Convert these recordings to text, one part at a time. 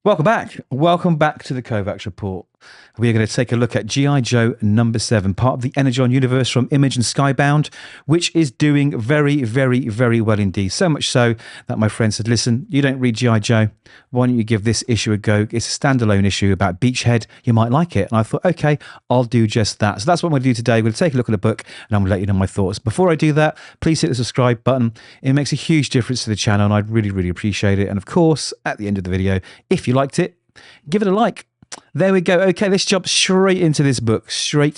Welcome back. Welcome back to the Kovacs report. We are going to take a look at G.I. Joe number 7, part of the Energon universe from Image and Skybound, which is doing very, very, very well indeed. So much so that my friend said, listen, you don't read G.I. Joe. Why don't you give this issue a go? It's a standalone issue about Beachhead. You might like it. And I thought, okay, I'll do just that. So that's what I'm going to do today. We're going to take a look at the book and I'm going to let you know my thoughts. Before I do that, please hit the subscribe button. It makes a huge difference to the channel and I'd really, really appreciate it. And of course, at the end of the video, if you liked it, give it a like. There we go. Okay, let's jump straight into this book. So,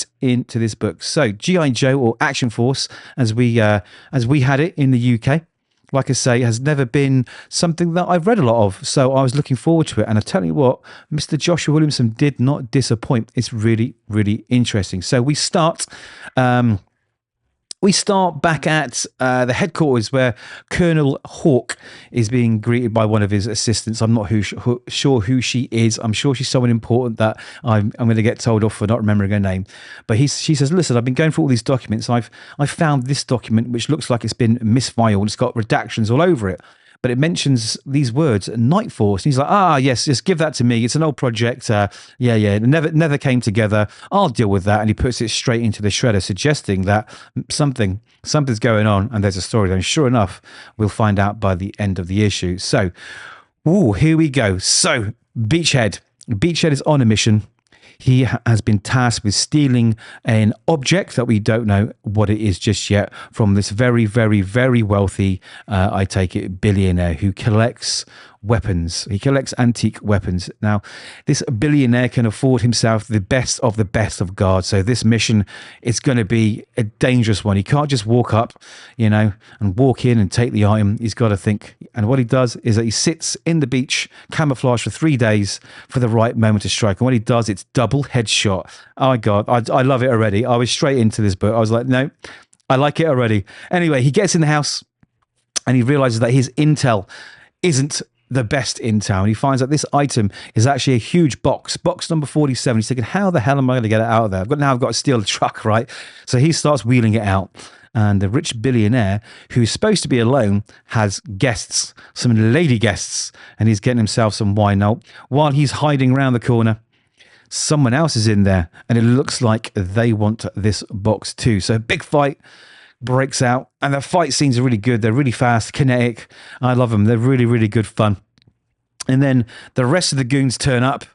G.I. Joe, or Action Force, as we had it in the UK, like I say, has never been something that I've read a lot of. So I was looking forward to it. And I tell you what, Mr. Joshua Williamson did not disappoint. It's really, really interesting. So we start. We start back at the headquarters where Colonel Hawk is being greeted by one of his assistants. I'm not sure who she is. I'm sure she's someone important that I'm going to get told off for not remembering her name. But she says, listen, I've been going through all these documents. I've found this document, which looks like it's been misfiled. It's got redactions all over it. But it mentions these words, Night Force. And he's like, yes, just give that to me. It's an old project. It never came together. I'll deal with that. And he puts it straight into the shredder, suggesting that something's going on and there's a story. And sure enough, we'll find out by the end of the issue. So, here we go. So, Beachhead is on a mission. He has been tasked with stealing an object that we don't know what it is just yet from this very, very, very wealthy, I take it, billionaire who collects weapons. He collects antique weapons. Now, this billionaire can afford himself the best of guards. So this mission is going to be a dangerous one. He can't just walk up, and walk in and take the item. He's got to think. And what he does is that he sits in the beach, camouflage for 3 days for the right moment to strike. And when he does, it's double headshot. Oh my God, I love it already. I was straight into this book. I was like, no, I like it already. Anyway, he gets in the house and he realizes that his intel isn't the best intel, and he finds out this item is actually a huge box number 47. He's thinking, how the hell am I going to get it out of there? I've got to steal the truck, right? So he starts wheeling it out, and the rich billionaire, who's supposed to be alone, has guests, some lady guests, and he's getting himself some wine. Now, while he's hiding around the corner, someone else is in there, and it looks like they want this box too. So a big fight breaks out, and the fight scenes are really good. They're really fast, kinetic. I love them. They're really, really good fun. And then the rest of the goons turn up,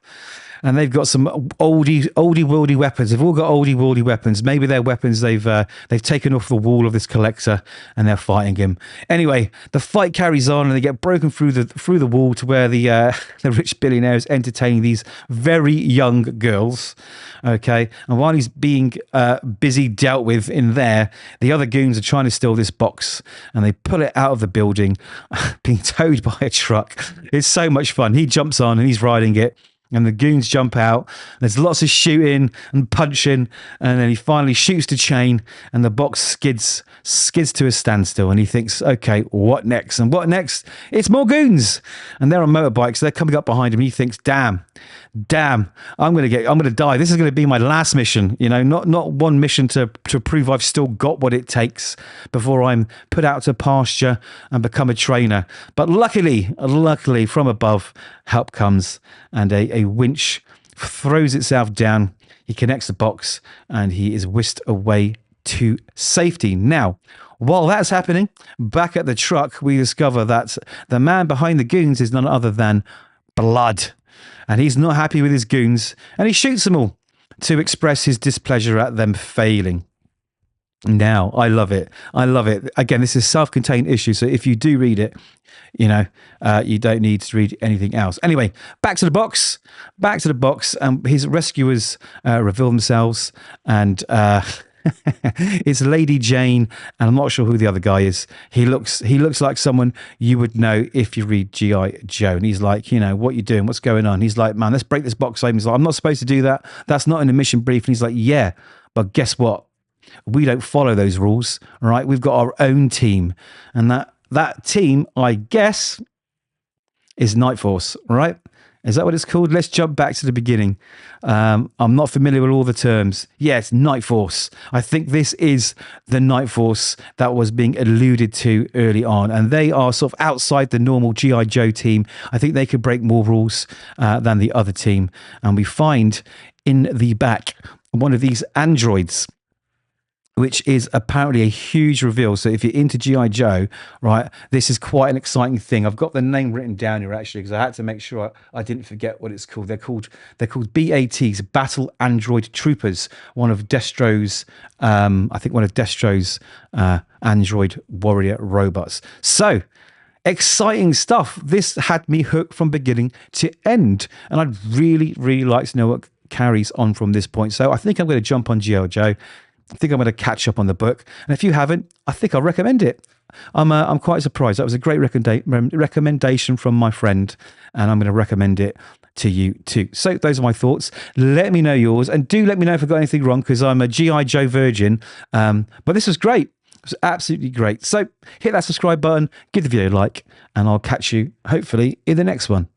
and they've got some oldie worldy weapons. They've all got oldie worldy weapons. Maybe they're weapons they've taken off the wall of this collector, and they're fighting him. Anyway, the fight carries on, and they get broken through the wall to where the rich billionaire is entertaining these very young girls. Okay, and while he's being busy dealt with in there, the other goons are trying to steal this box, and they pull it out of the building, being towed by a truck. It's so much fun. He jumps on and he's riding it. And the goons jump out. There's lots of shooting and punching, and then he finally shoots the chain, and the box skids to a standstill. And he thinks, "Okay, what next?" And what next? It's more goons, and they're on motorbikes. They're coming up behind him. He thinks, "Damn, I'm gonna die. This is gonna be my last mission. Not one mission to prove I've still got what it takes before I'm put out to pasture and become a trainer." But luckily, from above, help comes, and a winch throws itself down. He connects the box, and he is whisked away to safety. Now, while that's happening, back at the truck, we discover that the man behind the goons is none other than Blood. And he's not happy with his goons, and he shoots them all to express his displeasure at them failing. Now, I love it. Again, this is a self-contained issue, so if you do read it, you don't need to read anything else. Anyway, back to the box. His rescuers reveal themselves, and it's Lady Jane, and I'm not sure who the other guy is. He looks like someone you would know if you read G.I. Joe. And he's like, what you doing? What's going on? He's like, man, let's break this box open. He's like, I'm not supposed to do that. That's not in the mission brief. And he's like, yeah, but guess what? We don't follow those rules, right? We've got our own team, and that team, I guess, is Night Force, right? Is that what it's called? Let's jump back to the beginning. I'm not familiar with all the terms. Yes, Night Force. I think this is the Night Force that was being alluded to early on. And they are sort of outside the normal G.I. Joe team. I think they could break more rules than the other team. And we find in the back one of these androids, which is apparently a huge reveal. So if you're into G.I. Joe, right, this is quite an exciting thing. I've got the name written down here, actually, because I had to make sure I didn't forget what it's called. They're called BATs, Battle Android Troopers, one of Destro's, Android warrior robots. So, exciting stuff. This had me hooked from beginning to end. And I'd really, really like to know what carries on from this point. So I think I'm going to jump on G.I. Joe. I think I'm going to catch up on the book. And if you haven't, I think I'll recommend it. I'm quite surprised. That was a great recommendation from my friend, and I'm going to recommend it to you too. So those are my thoughts. Let me know yours, and do let me know if I've got anything wrong, because I'm a G.I. Joe virgin. But this was great. It was absolutely great. So hit that subscribe button, give the video a like, and I'll catch you hopefully in the next one.